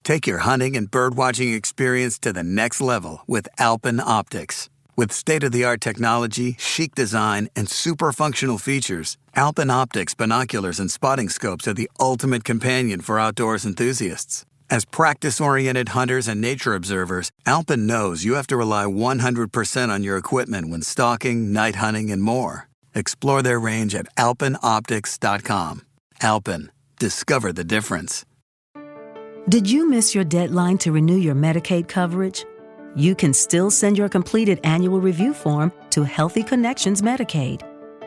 Take your hunting and birdwatching experience to the next level with Alpine Optics. With state-of-the-art technology, chic design, and super functional features, Alpine Optics binoculars and spotting scopes are the ultimate companion for outdoors enthusiasts. As practice-oriented hunters and nature observers, Alpine knows you have to rely 100% on your equipment when stalking, night hunting, and more. Explore their range at alpineoptics.com. Alpine. Discover the difference. Did you miss your deadline to renew your Medicaid coverage? You can still send your completed annual review form to Healthy Connections Medicaid.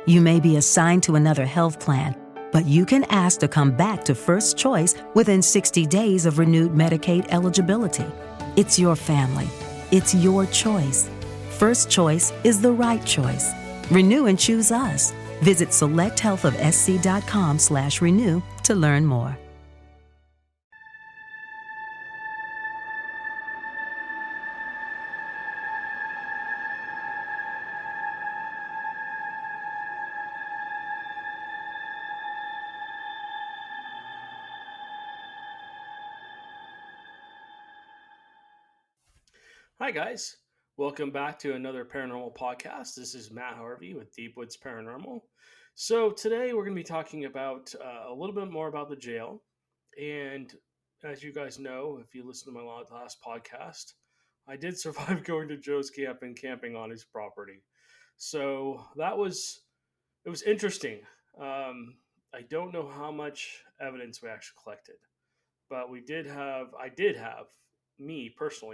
You may be assigned to another health plan, but you can ask to come back to First Choice within 60 days of renewed Medicaid eligibility. It's your family. It's your choice. First Choice is the right choice. Renew and choose us. Visit selecthealthofsc.com/renew to learn more. Hi guys, welcome back to another paranormal podcast. This is Matt Harvey with Deep Woods Paranormal. So today we're going to be talking about a little bit more about the jail. And as you guys know, if you listen to my last podcast, I did survive going to Joe's camp and camping on his property. So it was interesting. I don't know how much evidence we actually collected, but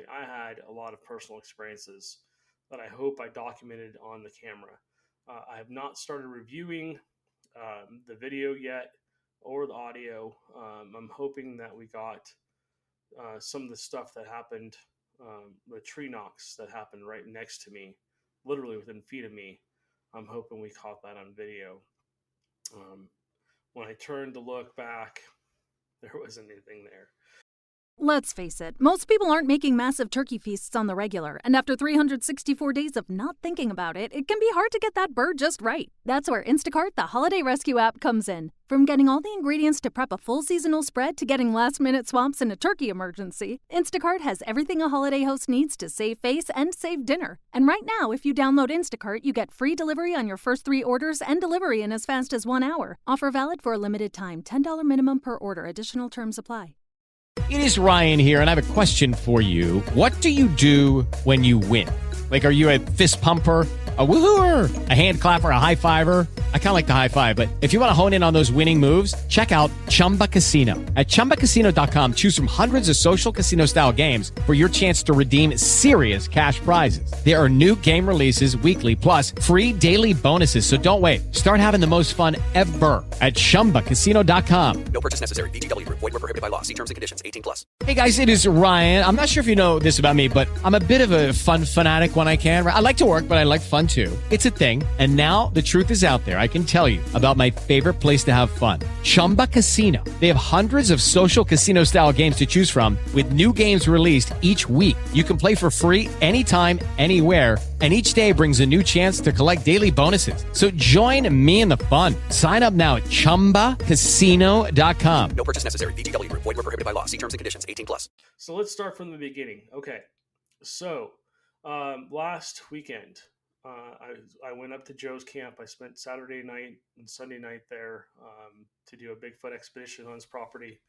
I had a lot of personal experiences that I hope I documented on the camera. I have not started reviewing the video yet or the audio. I'm hoping that we got some of the stuff that happened, the tree knocks that happened right next to me, literally within feet of me. I'm hoping we caught that on video. When I turned to look back, there wasn't anything there. Let's face it, most people aren't making massive turkey feasts on the regular, and after 364 days of not thinking about it, it can be hard to get that bird just right. That's where Instacart, the holiday rescue app, comes in. From getting all the ingredients to prep a full seasonal spread to getting last-minute swaps in a turkey emergency, Instacart has everything a holiday host needs to save face and save dinner. And right now, if you download Instacart, you get free delivery on your first 3 orders and delivery in as fast as 1 hour. Offer valid for a limited time. $10 minimum per order. Additional terms apply. It is Ryan here, and I have a question for you. What do you do when you win? Like, are you a fist pumper, a woohooer, a hand clapper, a high fiver? I kind of like the high five, but if you want to hone in on those winning moves, check out Chumba Casino. At ChumbaCasino.com, choose from hundreds of social casino-style games for your chance to redeem serious cash prizes. There are new game releases weekly, plus free daily bonuses. So don't wait. Start having the most fun ever at ChumbaCasino.com. No purchase necessary. VGW. Void were prohibited by law. See terms and conditions. 18+. Hey guys, it is Ryan. I'm not sure if you know this about me, but I'm a bit of a fun fanatic when I can. I like to work, but I like fun too. It's a thing. And now the truth is out there. I can tell you about my favorite place to have fun. Chumba Casino. They have hundreds of social casino style games to choose from with new games released each week. You can play for free anytime, anywhere. And each day brings a new chance to collect daily bonuses. So join me in the fun. Sign up now at ChumbaCasino.com. No purchase necessary. VGW. Void were prohibited by law. See terms and conditions. 18+. So let's start from the beginning. Okay. So last weekend, I went up to Joe's camp. I spent Saturday night and Sunday night there to do a Bigfoot expedition on his property.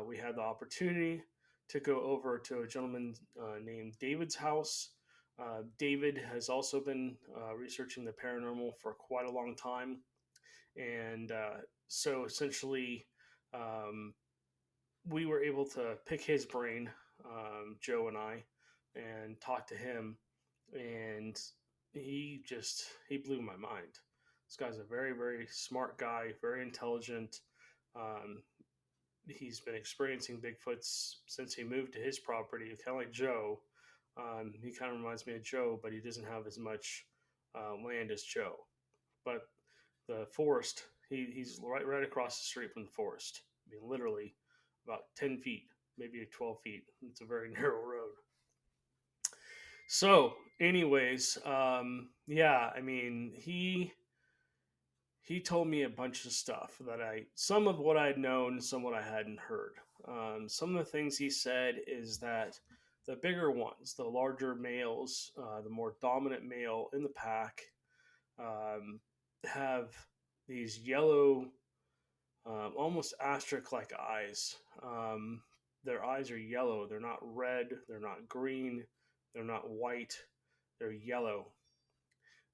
We had the opportunity to go over to a gentleman named David's house. David has also been researching the paranormal for quite a long time. And so essentially, we were able to pick his brain, Joe and I, and talk to him. And he blew my mind. This guy's a very, very smart guy, very intelligent. He's been experiencing Bigfoots since he moved to his property, kind of like Joe. He kind of reminds me of Joe, but he doesn't have as much land as Joe. But the forest, he's right across the street from the forest. I mean, literally about 10 feet, maybe 12 feet. It's a very narrow road. So, anyways, yeah, I mean, he told me a bunch of stuff that some of what I had known, some what I hadn't heard. Some of the things he said is that the bigger ones, the larger males, the more dominant male in the pack, um, have these yellow, almost asterisk-like eyes. Their eyes are yellow. They're not red. They're not green. They're not white. They're yellow.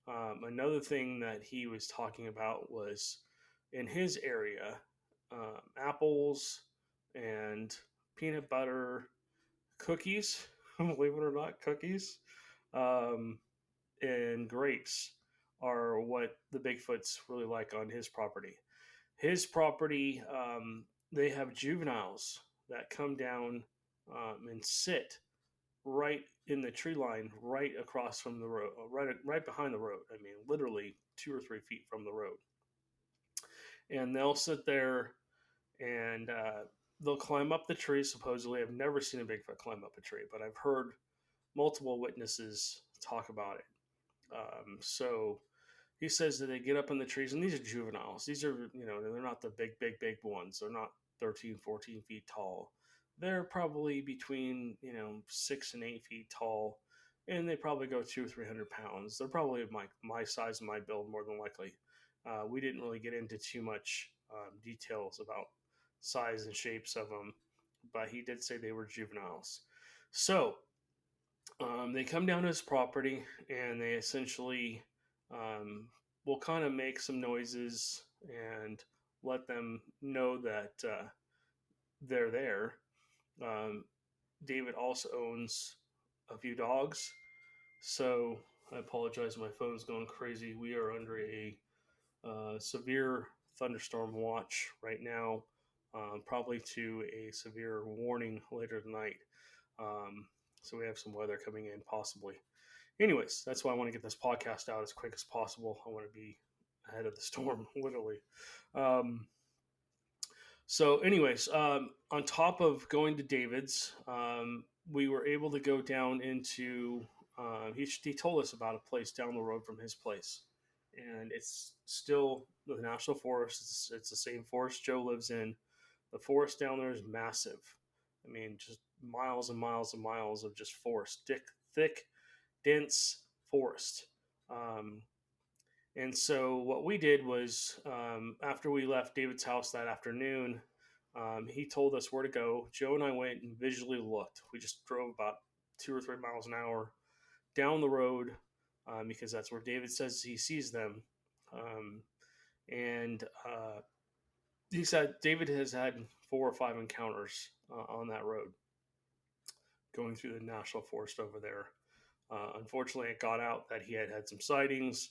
Another thing that he was talking about was in his area, apples and peanut butter cookies, believe it or not, cookies, um, and grapes are what the Bigfoots really like on his property. His property, they have juveniles that come down and sit right in the tree line, right across from the road, right behind the road. I mean, literally 2 or 3 feet from the road, and they'll sit there and they'll climb up the tree. Supposedly, I've never seen a Bigfoot climb up a tree, but I've heard multiple witnesses talk about it. So he says that they get up in the trees, and these are juveniles. These are, they're not the big ones. They're not 13, 14 feet tall. They're probably between, 6 and 8 feet tall, and they probably go 200 or 300 pounds. They're probably my size and my build, more than likely. We didn't really get into too much details about size and shapes of them, but he did say they were juveniles. So they come down to his property, and they essentially will kind of make some noises and let them know that they're there. David also owns a few dogs, so I apologize. My phone's going crazy. We are under a severe thunderstorm watch right now, probably to a severe warning later tonight. So we have some weather coming in, possibly. Anyways, that's why I want to get this podcast out as quick as possible. I want to be ahead of the storm, literally. On top of going to David's, we were able to go down into. He told us about a place down the road from his place, and it's still the national forest. It's the same forest Joe lives in. The forest down there is massive. I mean, just miles and miles and miles of just forest, thick, dense forest. And so what we did was, after we left David's house that afternoon, he told us where to go. Joe and I went and visually looked. We just drove about 2 or 3 miles an hour down the road, because that's where David says he sees them. And he said David has had 4 or 5 encounters on that road going through the national forest over there. Unfortunately, it got out that he had some sightings.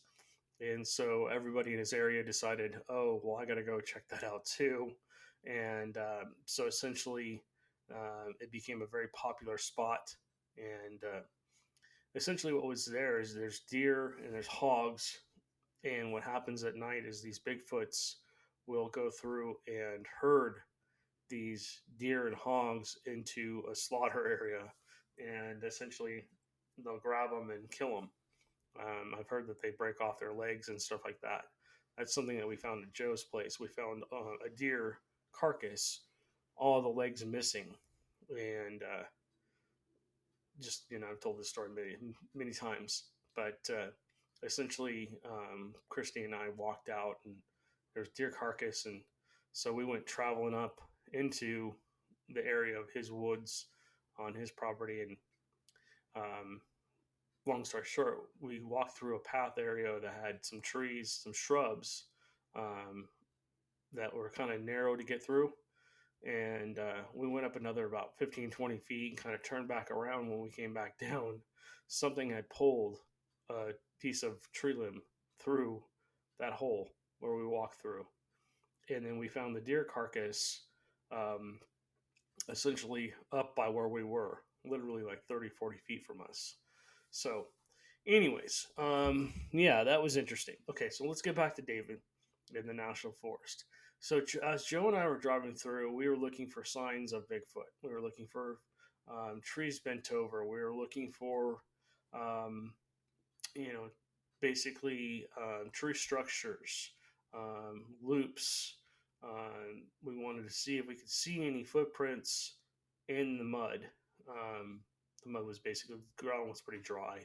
And so everybody in his area decided, oh, well, I got to go check that out too. And so essentially, it became a very popular spot. And essentially what was there is there's deer and there's hogs. And what happens at night is these Bigfoots will go through and herd these deer and hogs into a slaughter area. And essentially, they'll grab them and kill them. I've heard that they break off their legs and stuff like that. That's something that we found at Joe's place. We found a deer carcass, all the legs missing, and I've told this story many times. But essentially, Christy and I walked out, and there's deer carcass, and so we went traveling up into the area of his woods on his property, and long story short, we walked through a path area that had some trees, some shrubs that were kind of narrow to get through. And we went up another about 15, 20 feet and kind of turned back around. When we came back down, something had pulled a piece of tree limb through that hole where we walked through. And then we found the deer carcass essentially up by where we were, literally like 30, 40 feet from us. So anyways, that was interesting. Okay, so let's get back to David in the National Forest. So as Joe and I were driving through, we were looking for signs of Bigfoot. We were looking for trees bent over. We were looking for, basically tree structures, loops, We wanted to see if we could see any footprints in the mud. The mud was basically, the ground was pretty dry,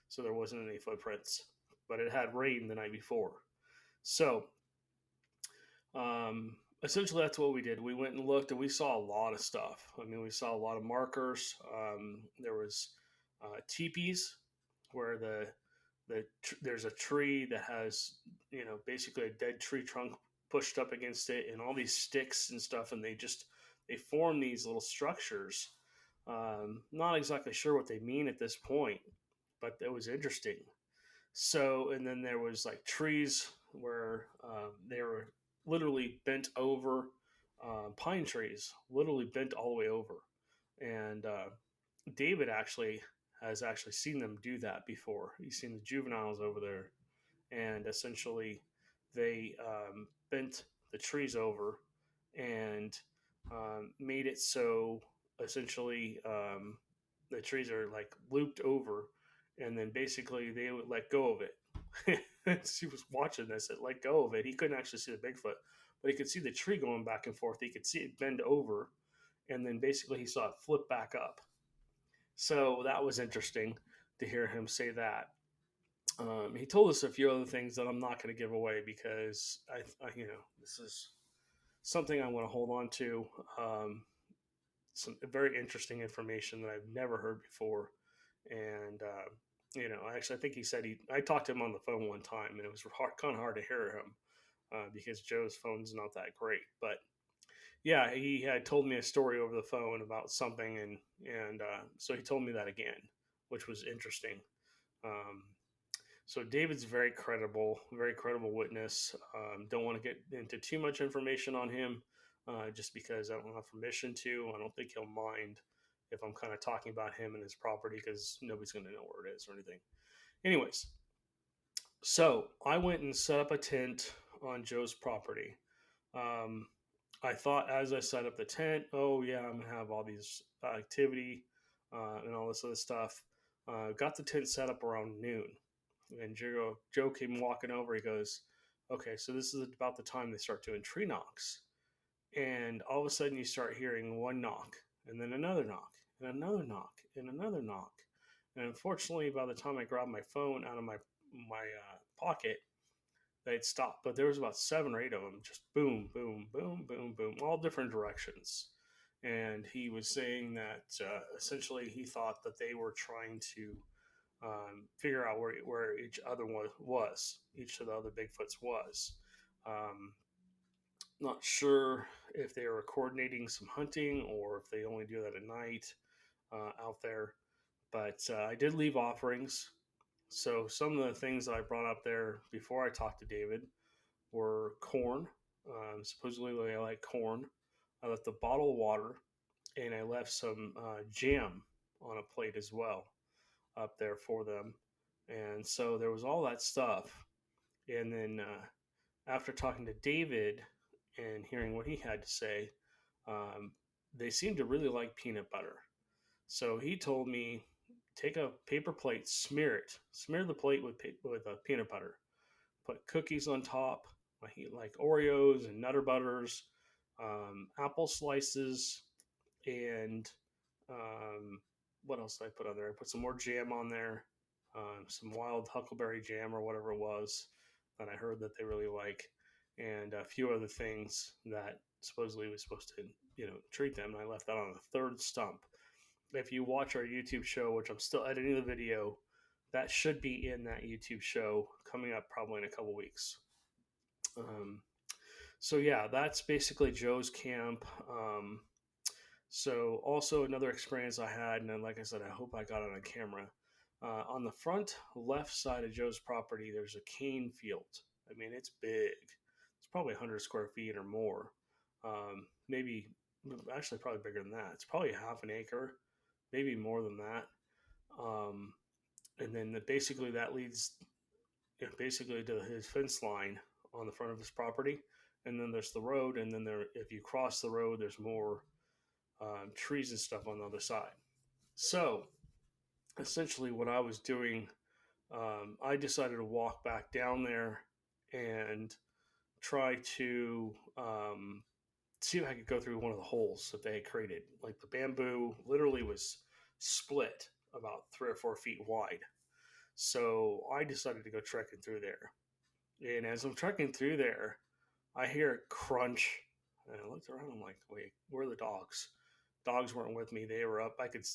so there wasn't any footprints, but it had rained the night before. So essentially, that's what we did. We went and looked, and we saw a lot of stuff. I mean, we saw a lot of markers. There was teepees where there's a tree that has, basically a dead tree trunk pushed up against it, and all these sticks and stuff, and they form these little structures. Not exactly sure what they mean at this point, but it was interesting. So, and then there was like trees where they were literally bent over, pine trees, literally bent all the way over. And David has actually seen them do that before. He's seen the juveniles over there, and essentially they bent the trees over and made it so essentially the trees are like looped over, and then basically they would let go of it. He was watching this, it let go of it. He couldn't actually see the Bigfoot, but he could see the tree going back and forth. He could see it bend over, and then basically he saw it flip back up. So that was interesting to hear him say that. He told us a few other things that I'm not going to give away because this is something I want to hold on to. Some very interesting information that I've never heard before, and actually, I think he said I talked to him on the phone one time, and it was kind of hard to hear him because Joe's phone's not that great. But yeah, he had told me a story over the phone about something, and so he told me that again, which was interesting. So David's very credible witness. Don't want to get into too much information on him, just because I don't have permission to. I don't think he'll mind if I'm kind of talking about him and his property, because nobody's going to know where it is or anything. Anyways, so I went and set up a tent on Joe's property. I thought as I set up the tent, oh yeah, I'm going to have all these activity and all this other stuff. Got the tent set up around noon. And Joe came walking over. He goes, okay, so this is about the time they start doing tree knocks. And all of a sudden you start hearing one knock, and then another knock, and another knock, and another knock. And unfortunately, by the time I grabbed my phone out of my pocket, they'd stopped. But there was about 7 or 8 of them, just boom, boom, boom, boom, boom, all different directions. And he was saying that essentially he thought that they were trying to figure out where each other one was, each of the other Bigfoots was. Not sure if they were coordinating some hunting or if they only do that at night out there. But I did leave offerings. So some of the things that I brought up there before I talked to David were corn. Supposedly I like corn. I left a bottle of water, and I left some jam on a plate as well up there for them. And so there was all that stuff. And then after talking to David and hearing what he had to say, they seemed to really like peanut butter. So he told me, take a paper plate, smear the plate with peanut butter, put cookies on top, like Oreos and Nutter Butters, apple slices, and what else did I put on there? I put some more jam on there, some wild huckleberry jam or whatever it was that I heard that they really like, and a few other things that supposedly was supposed to, treat them. And I left that on the third stump. If you watch our YouTube show, which I'm still editing the video, that should be in that YouTube show coming up probably in a couple weeks. So yeah, that's basically Joe's camp. So also another experience I had, and then, like I said, I hope I got it on camera. On the front left side of Joe's property, there's a cane field. I mean, it's big. It's probably 100 square feet or more. Maybe, actually probably bigger than that. It's probably half an acre, maybe more than that. And then basically that leads basically to his fence line on the front of his property. And then there's the road. And then if you cross the road, there's more trees and stuff on the other side. So essentially what I was doing, I decided to walk back down there and try to see if I could go through one of the holes that they had created. Like the bamboo literally was split about 3 or 4 feet wide. So I decided to go trekking through there. And as I'm trekking through there, I hear a crunch. And I looked around. I'm like, wait, where are the dogs? Dogs weren't with me. They were up. I could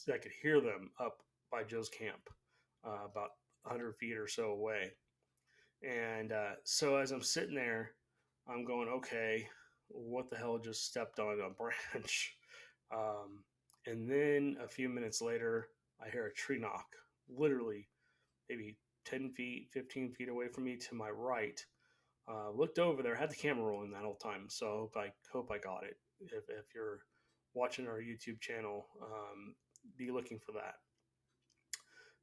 hear them up by Joe's camp, about 100 feet or so away. And so as I'm sitting there, I'm going, okay, what the hell just stepped on a branch? And then a few minutes later, I hear a tree knock, literally maybe 10 feet, 15 feet away from me to my right. Looked over there, had the camera rolling that whole time, so I hope I got it. If you're watching our YouTube channel, be looking for that.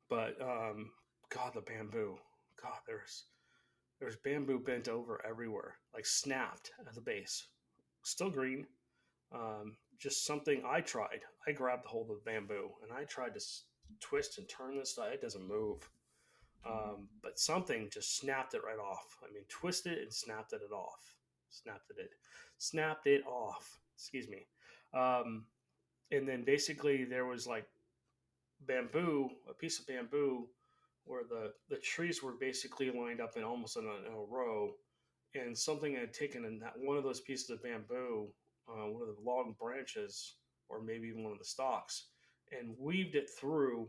But God, the bamboo, God, there's bamboo bent over everywhere, like snapped at the base, still green. Just something I tried. I grabbed a hold of the bamboo and I tried to twist and turn this side. It doesn't move. But something just snapped it right off. I mean, twisted and snapped it off. Snapped it off. Excuse me. And then basically there was like bamboo, a piece of bamboo, where the trees were basically lined up in almost in a row, and something had taken in that one of those pieces of bamboo, one of the long branches, or maybe even one of the stalks, and weaved it through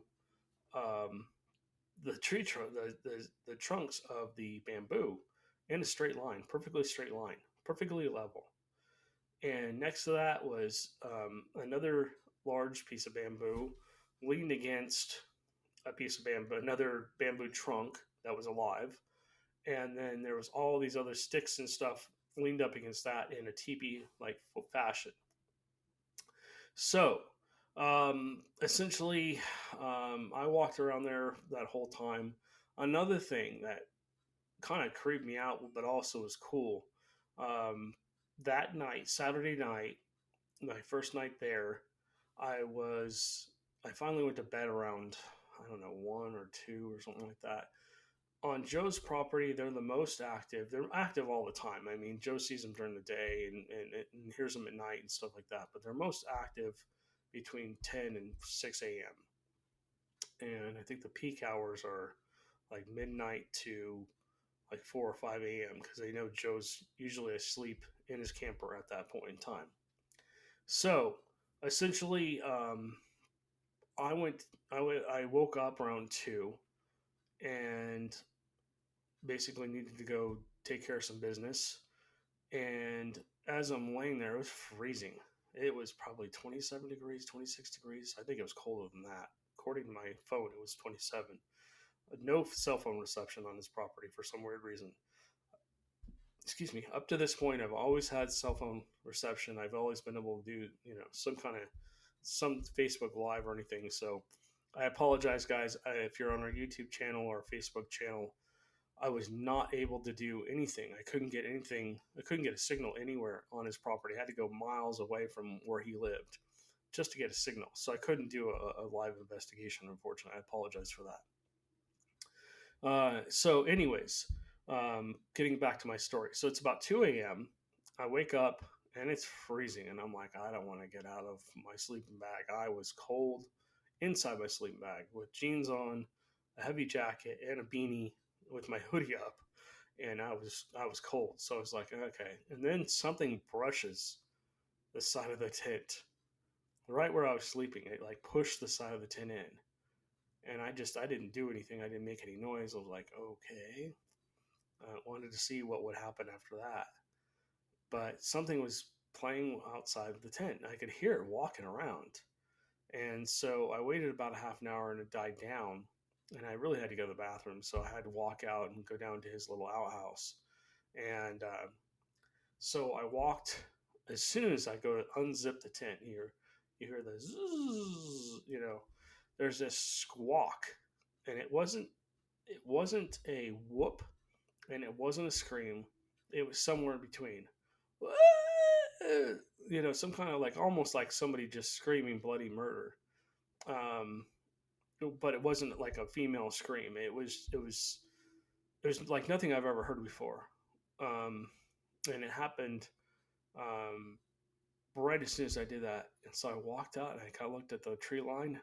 the tree trunk, the trunks of the bamboo in a straight line, perfectly straight line, perfectly level. And next to that was another large piece of bamboo leaned against a piece of bamboo, another bamboo trunk that was alive. And then there was all these other sticks and stuff leaned up against that in a teepee like fashion. So essentially, I walked around there that whole time. Another thing that kind of creeped me out, but also was cool, that night, Saturday night, my first night there, I finally went to bed around, I don't know, 1 or 2 or something like that. On Joe's property, they're the most active. They're active all the time. I mean, Joe sees them during the day and hears them at night and stuff like that. But they're most active between 10 and 6 a.m. And I think the peak hours are like midnight to like 4 or 5 a.m. because they know Joe's usually asleep in his camper at that point in time. So essentially, I woke up around 2 and basically needed to go take care of some business. And as I'm laying there, it was freezing. It was probably 27 degrees, 26 degrees. I think it was colder than that. According to my phone, it was 27. No cell phone reception on this property for some weird reason. Excuse me. Up to this point, I've always had cell phone reception. I've always been able to do, some Facebook Live or anything. So I apologize, guys. If you're on our YouTube channel or Facebook channel, I was not able to do anything. I couldn't get anything. I couldn't get a signal anywhere on his property. I had to go miles away from where he lived just to get a signal. So I couldn't do a live investigation, unfortunately. I apologize for that. So anyways, getting back to my story. So it's about 2 a.m. I wake up and it's freezing. And I'm like, I don't want to get out of my sleeping bag. I was cold inside my sleeping bag with jeans on, a heavy jacket, and a beanie with my hoodie up, and I was cold. So I was like, okay. And then something brushes the side of the tent right where I was sleeping. It like pushed the side of the tent in, and I didn't do anything. I didn't make any noise. I was like, okay. I wanted to see what would happen after that, but something was playing outside of the tent. I could hear it walking around, and so I waited about a half an hour, and it died down. And I really had to go to the bathroom, so I had to walk out and go down to his little outhouse. And so I walked. As soon as I go to unzip the tent, you hear the zzz, there's this squawk, and it wasn't a whoop, and it wasn't a scream. It was somewhere in between. Some kind of like almost like somebody just screaming bloody murder. But it wasn't like a female scream. It was like nothing I've ever heard before. and it happened right as soon as I did that. And so I walked out and I kind of looked at the tree line,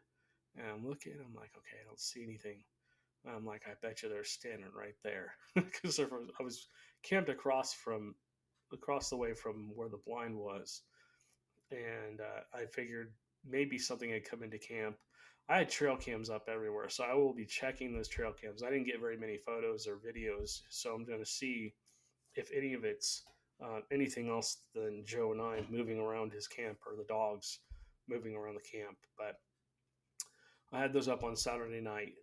and I'm looking. I'm like, okay, I don't see anything. And I'm like, I bet you they're standing right there because I was camped across the way from where the blind was, and I figured maybe something had come into camp. I had trail cams up everywhere, so I will be checking those trail cams. I didn't get very many photos or videos, so I'm going to see if any of it's anything else than Joe and I moving around his camp or the dogs moving around the camp. But I had those up on Saturday night.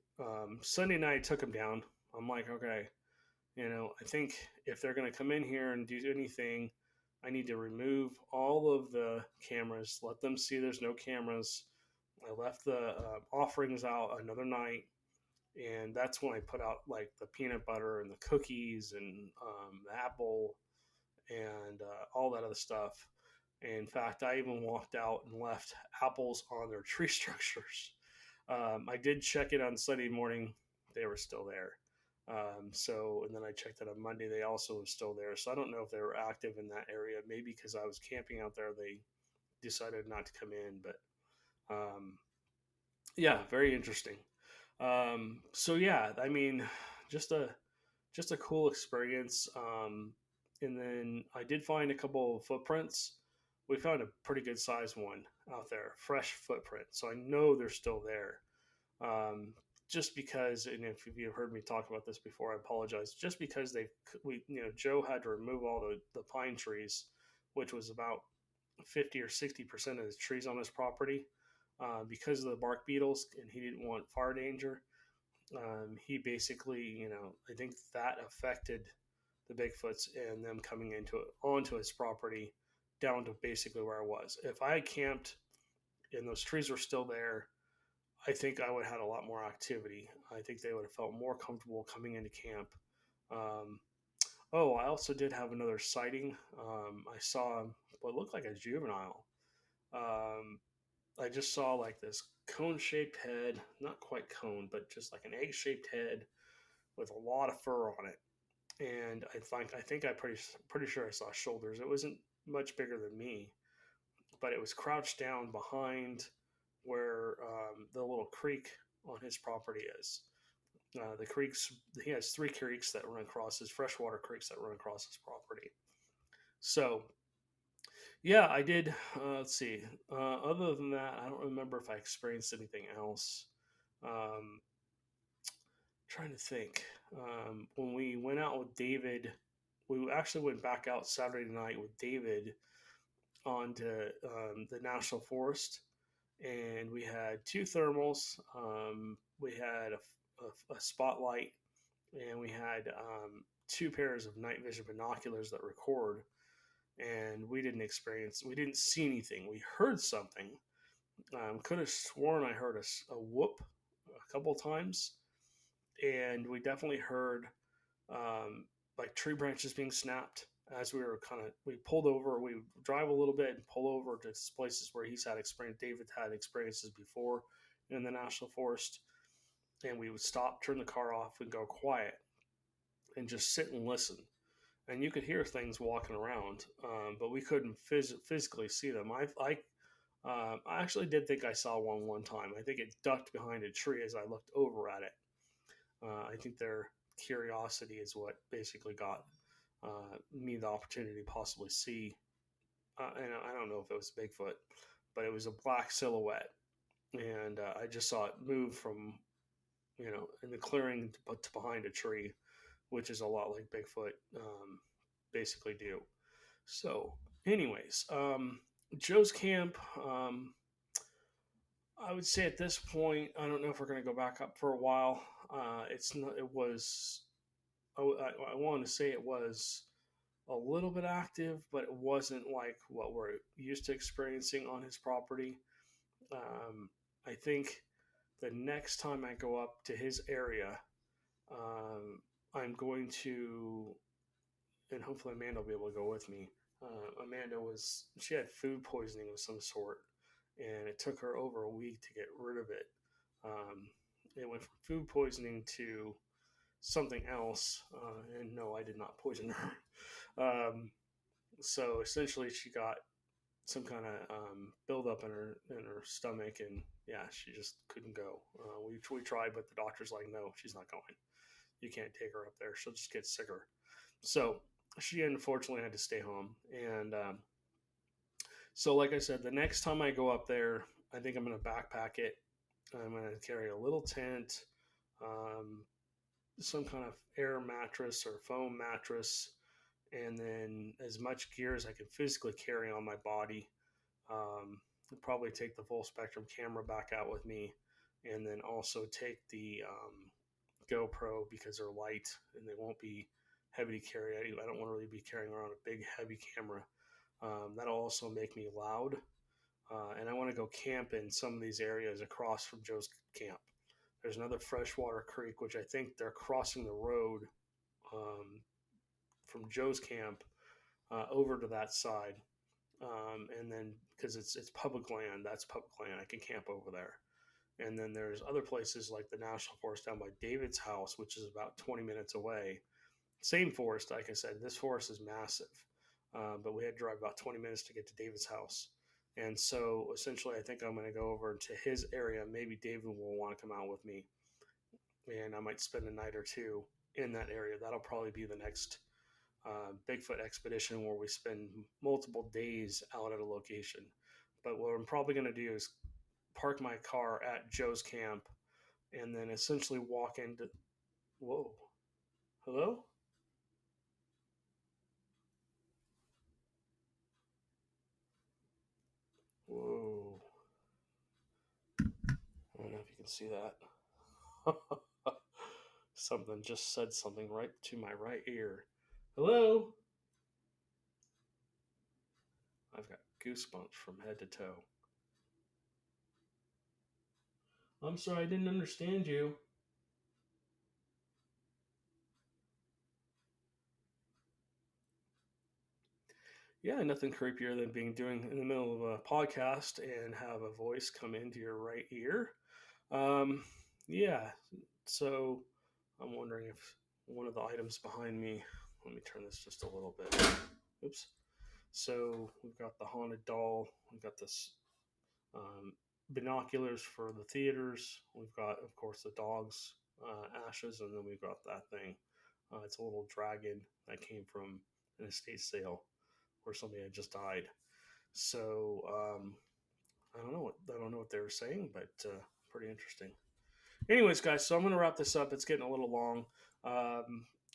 Sunday night, I took them down. I'm like, okay, I think if they're going to come in here and do anything, I need to remove all of the cameras, let them see there's no cameras. I left the offerings out another night, and that's when I put out like the peanut butter and the cookies and the apple and all that other stuff. In fact, I even walked out and left apples on their tree structures. I did check it on Sunday morning; they were still there. And then I checked it on Monday; they also were still there. So I don't know if they were active in that area. Maybe because I was camping out there, they decided not to come in. But yeah, very interesting. So yeah, I mean, just a just a cool experience. And then I did find a couple of footprints. We found a pretty good sized one out there, fresh footprint. So I know they're still there. Um, just because, and if you've heard me talk about this before, I apologize. Just because Joe had to remove all the pine trees, which was about 50 or 60% of the trees on his property, because of the bark beetles, and he didn't want fire danger. He basically, I think that affected the Bigfoots and them coming onto his property down to basically where I was. If I had camped and those trees were still there, I think I would have had a lot more activity. I think they would have felt more comfortable coming into camp. Um, I also did have another sighting. I saw what looked like a juvenile. Um, I just saw like this cone-shaped head, not quite cone, but just like an egg-shaped head with a lot of fur on it. And I think I'm pretty sure I saw shoulders. It wasn't much bigger than me, but it was crouched down behind where the little creek on his property is. The creeks, he has three creeks that run across his freshwater creeks that run across his property. So yeah, I did. Let's see. Other than that, I don't remember if I experienced anything else. Um, Trying to think. When we went out with David, we actually went back out Saturday night with David onto the national forest, and we had two thermals. We had a spotlight, and we had two pairs of night vision binoculars that record. And we didn't see anything. We heard something. Could have sworn I heard a whoop a couple times, and we definitely heard um, like tree branches being snapped as we pulled over. We drive a little bit and pull over to places where David had experiences before in the national forest, and we would stop, turn the car off, and go quiet and just sit and listen. And you could hear things walking around, but we couldn't physically see them. I actually did think I saw one time. I think it ducked behind a tree as I looked over at it. I think their curiosity is what basically got me the opportunity to possibly see. And I don't know if it was Bigfoot, but it was a black silhouette, and I just saw it move from in the clearing to behind a tree, which is a lot like Bigfoot basically do. So, anyways, Joe's camp. I would say at this point, I don't know if we're going to go back up for a while. It's not. It was. I want to say it was a little bit active, but it wasn't like what we're used to experiencing on his property. I think the next time I go up to his area, I'm going to, and hopefully Amanda will be able to go with me. She had food poisoning of some sort, and it took her over a week to get rid of it. It went from food poisoning to something else, and no, I did not poison her. So essentially, she got some kind of buildup in her stomach, and yeah, she just couldn't go. We tried, but the doctor's like, no, she's not going. You can't take her up there; she'll just get sicker. So she unfortunately had to stay home. And so, like I said, the next time I go up there, I think I'm going to backpack it. I'm going to carry a little tent, um, some kind of air mattress or foam mattress, and then as much gear as I can physically carry on my body. I'll probably take the full spectrum camera back out with me, and then also take the GoPro because they're light and they won't be heavy to carry. I don't want to really be carrying around a big heavy camera. That'll also make me loud. And I want to go camp in some of these areas across from Joe's camp. There's another freshwater creek, which I think they're crossing the road from Joe's camp over to that side. And then because it's public land, that's public land. I can camp over there. And then there's other places like the National Forest down by David's house, which is about 20 minutes away. Same forest, like I said, this forest is massive, but we had to drive about 20 minutes to get to David's house. And so essentially, I think I'm going to go over to his area. Maybe David will want to come out with me, and I might spend a night or two in that area. That'll probably be the next Bigfoot expedition where we spend multiple days out at a location. But what I'm probably going to do is park my car at Joe's camp and then essentially walk into. Whoa. Hello? Whoa. I don't know if you can see that. Something just said something right to my right ear. Hello? I've got goosebumps from head to toe. I'm sorry, I didn't understand you. Yeah, nothing creepier than being doing in the middle of a podcast and have a voice come into your right ear. Um, yeah, so I'm wondering if one of the items behind me, let me turn this just a little bit. Oops. So we've got the haunted doll. We've got this binoculars for the theaters. We've got, of course, the dog's ashes, and then we've got that thing. It's a little dragon that came from an estate sale where somebody had just died. So I don't know what they were saying, but pretty interesting. Anyways, guys, so I'm going to wrap this up. It's getting a little long.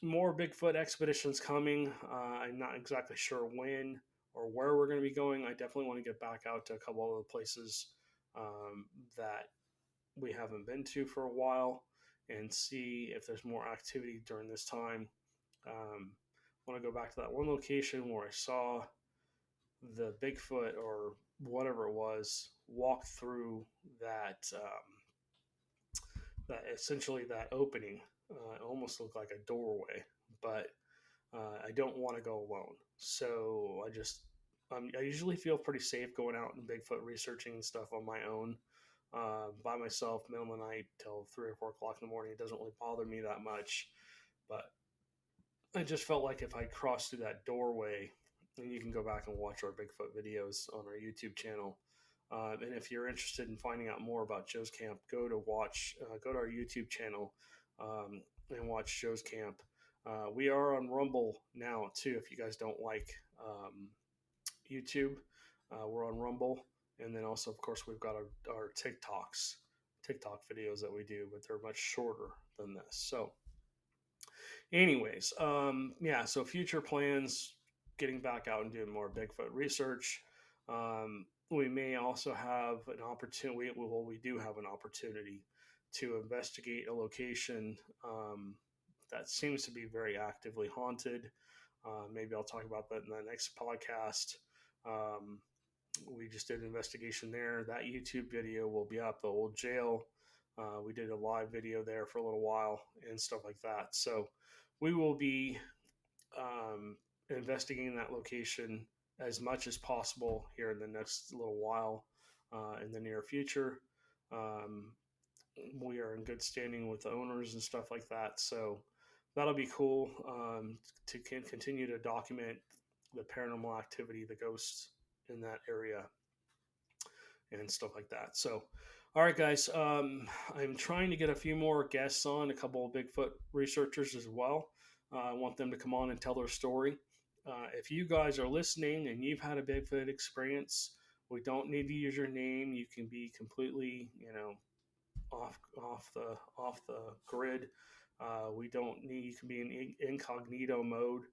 More Bigfoot expeditions coming. I'm not exactly sure when or where we're going to be going. I definitely want to get back out to a couple of the places that we haven't been to for a while and see if there's more activity during this time. I want to go back to that one location where I saw the Bigfoot or whatever it was walk through that essentially that opening. It almost looked like a doorway, but I don't want to go alone. So I usually feel pretty safe going out and Bigfoot researching and stuff on my own, by myself, middle of the night till 3 or 4 o'clock in the morning. It doesn't really bother me that much, but I just felt like if I crossed through that doorway, and you can go back and watch our Bigfoot videos on our YouTube channel. And if you're interested in finding out more about Joe's Camp, go to our YouTube channel and watch Joe's Camp. We are on Rumble now too. If you guys don't like YouTube, we're on Rumble, and then also, of course, we've got our TikTok videos that we do, but they're much shorter than this. So, anyways, so future plans, getting back out and doing more Bigfoot research. We may also have an opportunity. We do have an opportunity to investigate a location that seems to be very actively haunted. Maybe I'll talk about that in the next podcast. We just did an investigation there. That YouTube video will be up, the old jail. We did a live video there for a little while and stuff like that. So we will be investigating that location as much as possible here in the next little while in the near future. We are in good standing with the owners and stuff like that. So that'll be cool to continue to document the paranormal activity, the ghosts in that area and stuff like that. So, all right, guys, I'm trying to get a few more guests on, a couple of Bigfoot researchers as well. I want them to come on and tell their story. If you guys are listening and you've had a Bigfoot experience, we don't need to use your name. You can be completely, off the grid. We don't need. You can be in incognito mode.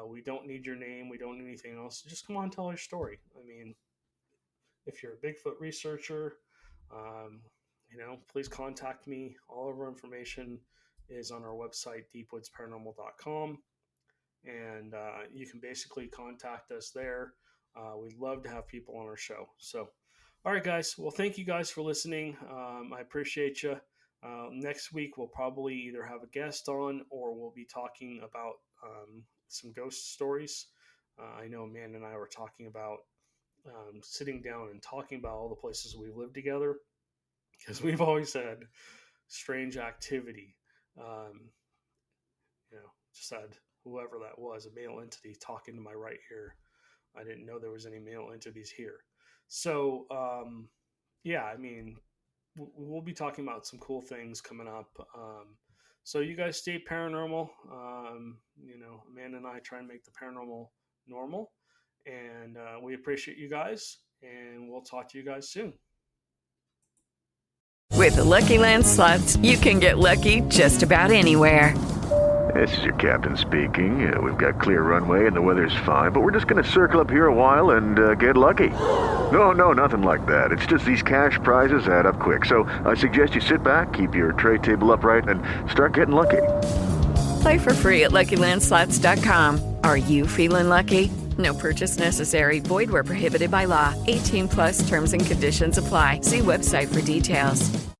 We don't need your name. We don't need anything else. Just come on and tell your story. I mean, if you're a Bigfoot researcher, please contact me. All of our information is on our website, deepwoodsparanormal.com. And you can basically contact us there. We'd love to have people on our show. So, all right, guys. Well, thank you guys for listening. I appreciate you. Next week, we'll probably either have a guest on or we'll be talking about some ghost stories. I know Amanda and I were talking about sitting down and talking about all the places we've lived together, because we've always had strange activity. Just had whoever that was, a male entity talking to my right ear. I didn't know there was any male entities here. So, we'll be talking about some cool things coming up. So you guys stay paranormal. Amanda and I try and make the paranormal normal. And we appreciate you guys. And we'll talk to you guys soon. With the Lucky Land Slots, you can get lucky just about anywhere. This is your captain speaking. We've got clear runway and the weather's fine, but we're just going to circle up here a while and get lucky. No, nothing like that. It's just these cash prizes add up quick. So I suggest you sit back, keep your tray table upright, and start getting lucky. Play for free at LuckyLandSlots.com. Are you feeling lucky? No purchase necessary. Void where prohibited by law. 18+ terms and conditions apply. See website for details.